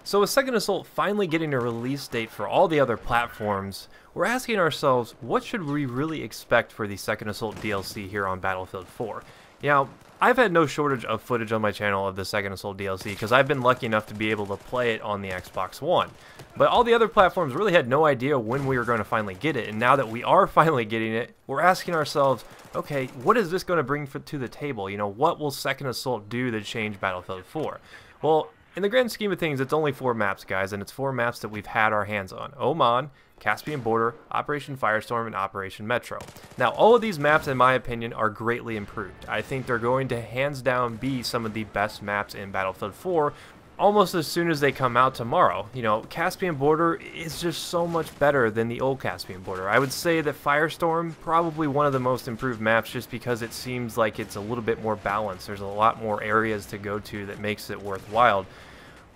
So with Second Assault finally getting a release date for all the other platforms, we're asking ourselves, what should we really expect for the Second Assault DLC here on Battlefield 4? Now, I've had no shortage of footage on my channel of the Second Assault DLC because I've been lucky enough to be able to play it on the Xbox One. But all the other platforms really had no idea when we were going to finally get it, and now that we are finally getting it, we're asking ourselves, okay, what is this going to bring to the table? You know, what will Second Assault do to change Battlefield 4? Well, in the grand scheme of things, it's only 4 maps, guys, and it's 4 maps that we've had our hands on. Oman, Caspian Border, Operation Firestorm, and Operation Metro. Now, all of these maps, in my opinion, are greatly improved. I think they're going to hands down be some of the best maps in Battlefield 4 almost as soon as they come out tomorrow. You know, Caspian Border is just so much better than the old Caspian Border. I would say that Firestorm, probably one of the most improved maps just because it seems like it's a little bit more balanced. There's a lot more areas to go to that makes it worthwhile.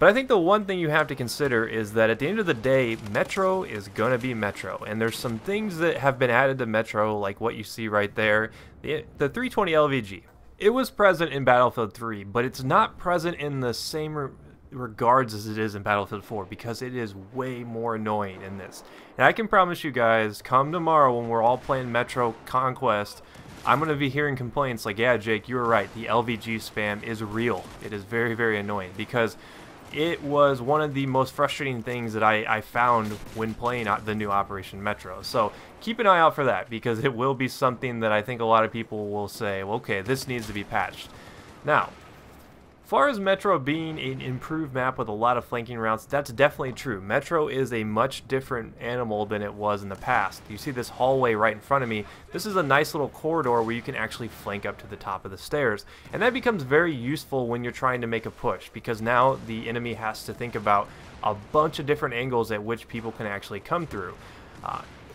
But I think the one thing you have to consider is that at the end of the day, Metro is going to be Metro. And there's some things that have been added to Metro, like what you see right there. The 320 LVG. It was present in Battlefield 3, but it's not present in the same regards as it is in Battlefield 4 because it is way more annoying in this. And I can promise you guys, come tomorrow when we're all playing Metro Conquest, I'm going to be hearing complaints like, yeah, Jake, you were right. The LVG spam is real. It is very, very annoying because it was one of the most frustrating things that I found when playing the new Operation Metro. So keep an eye out for that because it will be something that I think a lot of people will say, well, okay, this needs to be patched. Now, as far as Metro being an improved map with a lot of flanking routes, that's definitely true. Metro is a much different animal than it was in the past. You see this hallway right in front of me. This is a nice little corridor where you can actually flank up to the top of the stairs. And that becomes very useful when you're trying to make a push because now the enemy has to think about a bunch of different angles at which people can actually come through.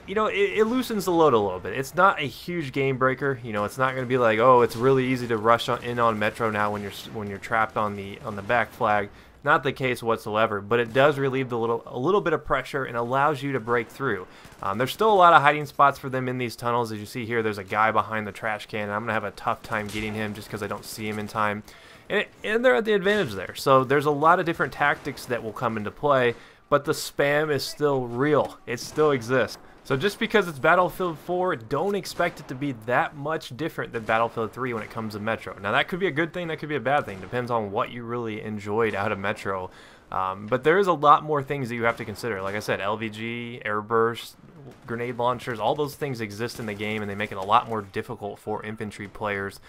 You know, it loosens the load a little bit. It's not a huge game breaker. You know, it's not going to be like, oh, it's really easy to rush in on Metro now when you're trapped on the back flag. Not the case whatsoever, but it does relieve a little bit of pressure and allows you to break through. There's still a lot of hiding spots for them in these tunnels. As you see here, there's a guy behind the trash can, and I'm going to have a tough time getting him just because I don't see him in time. And they're at the advantage there. So there's a lot of different tactics that will come into play, but the spam is still real. It still exists. So just because it's Battlefield 4, don't expect it to be that much different than Battlefield 3 when it comes to Metro. Now that could be a good thing, that could be a bad thing. Depends on what you really enjoyed out of Metro. But there is a lot more things that you have to consider. Like I said, LVG, airburst, grenade launchers, all those things exist in the game and they make it a lot more difficult for infantry players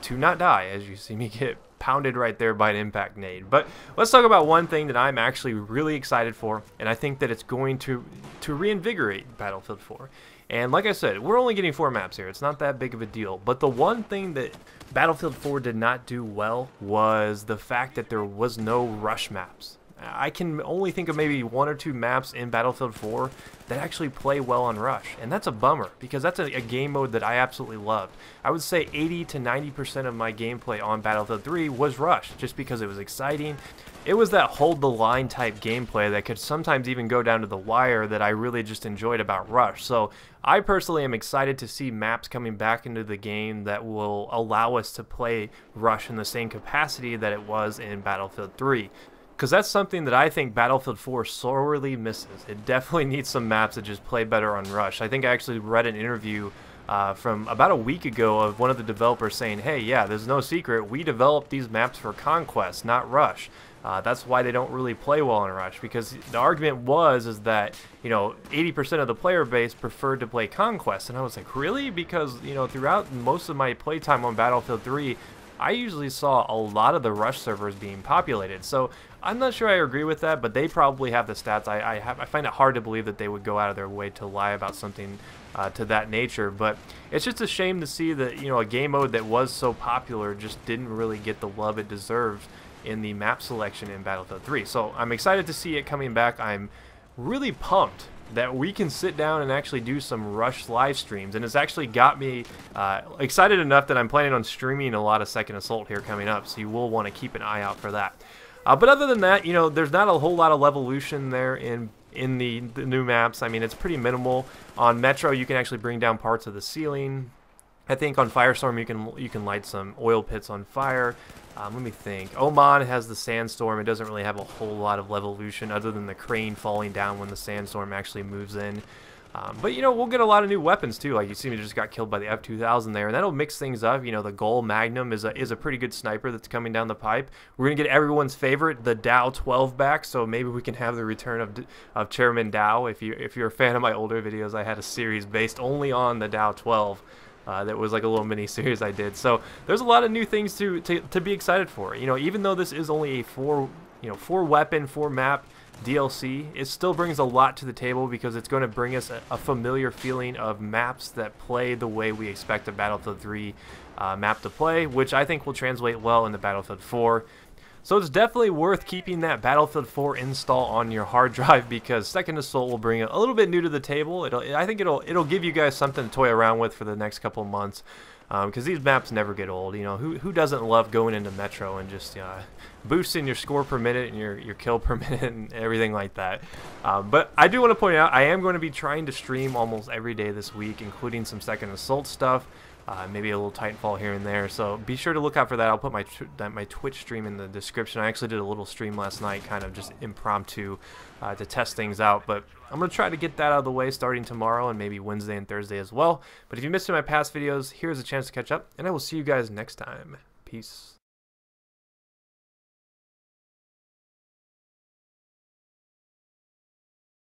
to not die, as you see me get pounded right there by an impact nade. But let's talk about one thing that I'm actually really excited for, and I think that it's going to reinvigorate Battlefield 4. And like I said, we're only getting 4 maps here. It's not that big of a deal. But the one thing that Battlefield 4 did not do well was the fact that there was no rush maps. I can only think of maybe 1 or 2 maps in Battlefield 4 that actually play well on Rush, and that's a bummer because that's a game mode that I absolutely loved. I would say 80 to 90% of my gameplay on Battlefield 3 was Rush, just because it was exciting. It was that hold the line type gameplay that could sometimes even go down to the wire that I really just enjoyed about Rush. So I personally am excited to see maps coming back into the game that will allow us to play Rush in the same capacity that it was in Battlefield 3. Because that's something that I think Battlefield 4 sorely misses. It definitely needs some maps that just play better on Rush. I think I actually read an interview from about a week ago of one of the developers saying, hey, yeah, there's no secret. We developed these maps for Conquest, not Rush. That's why they don't really play well on Rush, because the argument is that, you know, 80% of the player base preferred to play Conquest. And I was like, really? Because, you know, throughout most of my playtime on Battlefield 3, I usually saw a lot of the Rush servers being populated. So I'm not sure I agree with that, but they probably have the stats. I find it hard to believe that they would go out of their way to lie about something to that nature. But it's just a shame to see that, you know, a game mode that was so popular just didn't really get the love it deserved in the map selection in Battlefield 3. So I'm excited to see it coming back. I'm really pumped that we can sit down and actually do some Rush live streams, and it's actually got me excited enough that I'm planning on streaming a lot of Second Assault here coming up, so you will want to keep an eye out for that. But other than that, you know, there's not a whole lot of levolution there in the new maps. I mean, it's pretty minimal. On Metro, you can actually bring down parts of the ceiling. I think on Firestorm you can light some oil pits on fire. Let me think. Oman has the Sandstorm. It doesn't really have a whole lot of levolution other than the crane falling down when the Sandstorm actually moves in. But, you know, we'll get a lot of new weapons, too. Like, you see me just got killed by the F-2000 there, and that'll mix things up. You know, the Gull Magnum is a pretty good sniper that's coming down the pipe. We're going to get everyone's favorite, the Dow 12 back, so maybe we can have the return of Chairman Dow. If you're a fan of my older videos, I had a series based only on the Dow 12. That was like a little mini series I did. So there's a lot of new things to be excited for. You know, even though this is only a four weapon, 4 map DLC, it still brings a lot to the table because it's going to bring us a familiar feeling of maps that play the way we expect a Battlefield 3 map to play, which I think will translate well into Battlefield 4. So it's definitely worth keeping that Battlefield 4 install on your hard drive because Second Assault will bring a little bit new to the table. I think it'll give you guys something to toy around with for the next couple of months because these maps never get old. You know, who doesn't love going into Metro and just boosting your score per minute and your kill per minute and everything like that. But I do want to point out I am going to be trying to stream almost every day this week, including some Second Assault stuff. Maybe a little Titanfall here and there, so be sure to look out for that. I'll put my Twitch stream in the description. I actually did a little stream last night, kind of just impromptu to test things out, but I'm going to try to get that out of the way starting tomorrow and maybe Wednesday and Thursday as well. But if you missed my past videos, here's a chance to catch up, and I will see you guys next time. Peace.